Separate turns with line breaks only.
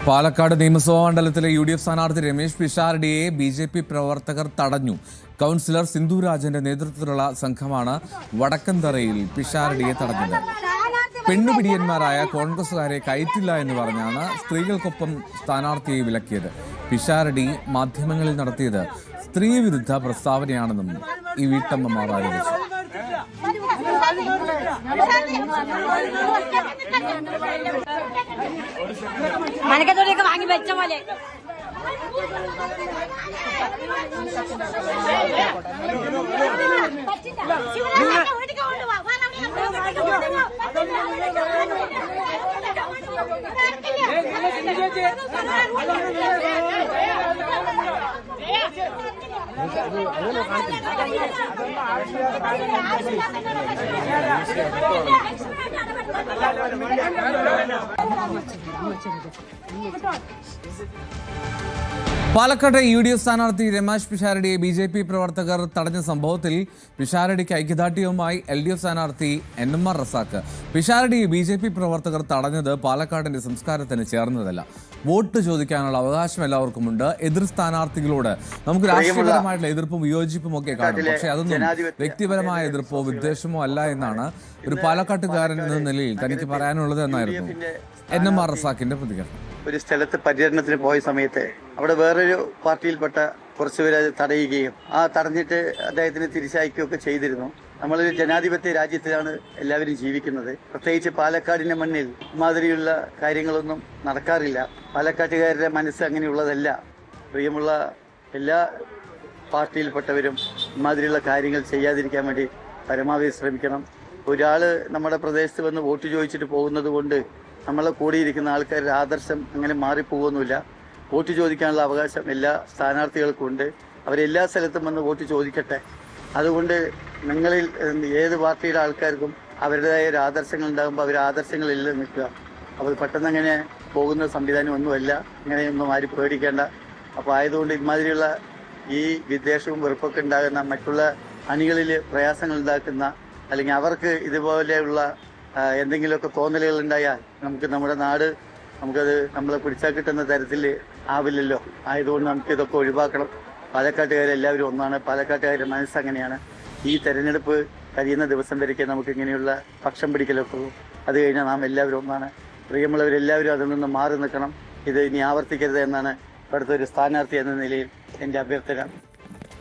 പാലക്കാട് നിയമസഭാ മണ്ഡലത്തിലെ UDF സ്ഥാനാർത്ഥി രമേശ് പിഷാരടിയെ BJP പ്രവർത്തകർ തടഞ്ഞു. കൗൺസിലർ സിന്ധുരാജന്റെ നേതൃത്വത്തിലുള്ള സംഘമാണ് വടക്കന്തറയിൽ പിഷാരടിയെ തടഞ്ഞത്. പെണ്ണുപിടിയന്മാരായ കോൺഗ്രസുകാരെ കയറ്റില്ല എന്ന് പറഞ്ഞാണ് സ്ത്രീകൾക്കൊപ്പം സ്ഥാനാർത്ഥിയെ വിലക്കിയത്. പിഷാരടി മാധ്യമങ്ങളിൽ നടത്തിയത് സ്ത്രീവിരുദ്ധ പ്രസ്താവനയാണെന്നും ഈ വീട്ടമ്മമാർ ആരോപിച്ചു.
മനക്കത്തോടെയൊക്കെ വാങ്ങി വെച്ച പോലെ
പാലക്കാട്ടെ UDF സ്ഥാനാർത്ഥി രമേശ് പിഷാരടിയെ BJP പ്രവർത്തകർ തടഞ്ഞ സംഭവത്തിൽ പിഷാരടിക്ക് ഐക്യദാർഢ്യവുമായി LDF സ്ഥാനാർത്ഥി NMR റസാഖ്. പിഷാരടിയെ BJP പ്രവർത്തകർ തടഞ്ഞത് പാലക്കാടിന്റെ സംസ്കാരത്തിന് ചേർന്നതല്ല. വോട്ട് ചോദിക്കാനുള്ള അവകാശം എല്ലാവർക്കുമുണ്ട്. എതിർ സ്ഥാനാർത്ഥികളോട് നമുക്ക് രാഷ്ട്രീയപരമായിട്ടുള്ള എതിർപ്പും വിയോജിപ്പും ഒക്കെ കാണും. പക്ഷെ അതൊന്നും വ്യക്തിപരമായ എതിർപ്പോ വിദ്വേഷമോ അല്ല എന്നാണ് ഒരു പാലക്കാട്ടുകാരൻ എന്ന നിലയിൽ തനിക്ക് പറയാനുള്ളത് എന്നായിരുന്നു NMR റസാഖിന്റെ പ്രതികരണം.
ഒരു സ്ഥലത്ത് പര്യടനത്തിന് പോയ സമയത്ത് അവിടെ വേറൊരു പാർട്ടിയിൽപ്പെട്ട കുറച്ചുപേരെ തടയുകയും തടഞ്ഞിട്ട് അദ്ദേഹത്തിന് തിരിച്ചയക്കുകയൊക്കെ ചെയ്തിരുന്നു. നമ്മളൊരു ജനാധിപത്യ രാജ്യത്തിലാണ് എല്ലാവരും ജീവിക്കുന്നത്. പ്രത്യേകിച്ച് പാലക്കാടിന്റെ മണ്ണിൽ മാതിരിയുള്ള കാര്യങ്ങളൊന്നും നടക്കാറില്ല. പാലക്കാട്ടുകാരുടെ മനസ്സ് അങ്ങനെയുള്ളതല്ല. പ്രിയമുള്ള എല്ലാ പാർട്ടിയിൽപ്പെട്ടവരും ഇമാതിരിയുള്ള കാര്യങ്ങൾ ചെയ്യാതിരിക്കാൻ വേണ്ടി പരമാവധി ശ്രമിക്കണം. ഒരാൾ നമ്മുടെ പ്രദേശത്ത് വന്ന് വോട്ട് ചോദിച്ചിട്ട് പോകുന്നത് കൊണ്ട് നമ്മളെ കൂടിയിരിക്കുന്ന ആൾക്കാരുടെ ആദർശം അങ്ങനെ മാറിപ്പോകുന്നില്ല. വോട്ട് ചോദിക്കാനുള്ള അവകാശം എല്ലാ സ്ഥാനാർത്ഥികൾക്കും ഉണ്ട്. അവരെല്ലാ സ്ഥലത്തും വന്ന് വോട്ട് ചോദിക്കട്ടെ. അതുകൊണ്ട് നിങ്ങളിൽ ഏത് പാർട്ടിയുടെ ആൾക്കാർക്കും അവരുടേതായ ഒരു ആദർശങ്ങൾ ഉണ്ടാകുമ്പോൾ അവർ ആദർശങ്ങളിൽ നിൽക്കുക. അപ്പോൾ പെട്ടെന്ന് അങ്ങനെ പോകുന്ന സംവിധാനം ഒന്നുമല്ല. അങ്ങനെയൊന്നും ആരും പേടിക്കേണ്ട. അപ്പോൾ ആയതുകൊണ്ട് ഇമാതിരിയുള്ള ഈ വിദ്വേഷവും വെറുപ്പൊക്കെ ഉണ്ടാകുന്ന മറ്റുള്ള അണികളിൽ പ്രയാസങ്ങൾ ഉണ്ടാക്കുന്ന അല്ലെങ്കിൽ അവർക്ക് ഇതുപോലെയുള്ള എന്തെങ്കിലുമൊക്കെ തോന്നലുകൾ ഉണ്ടായാൽ നമ്മുടെ നാട് നമുക്കത് നമ്മളെ പിടിച്ചാൽ കിട്ടുന്ന തരത്തിൽ ആവില്ലല്ലോ. ആയതുകൊണ്ട് നമുക്കിതൊക്കെ ഒഴിവാക്കണം. പാലക്കാട്ടുകാരെല്ലാവരും ഒന്നാണ്. പാലക്കാട്ടുകാരുടെ മനസ്സങ്ങനെയാണ്. ഈ തെരഞ്ഞെടുപ്പ് കഴിയുന്ന ദിവസം വരയ്ക്ക് നമുക്ക് ഇങ്ങനെയുള്ള പക്ഷം പിടിക്കലൊക്കെ ഉള്ളൂ. അത് കഴിഞ്ഞാൽ നാം എല്ലാവരും ഒന്നാണ്. പ്രിയമുള്ളവരെല്ലാവരും അതിൽ നിന്ന് മാറി നിൽക്കണം. ഇത് ഇനി ആവർത്തിക്കരുത് എന്നാണ് ഇവിടുത്തെ ഒരു സ്ഥാനാർത്ഥി എന്ന നിലയിൽ എൻ്റെ അഭ്യർത്ഥന.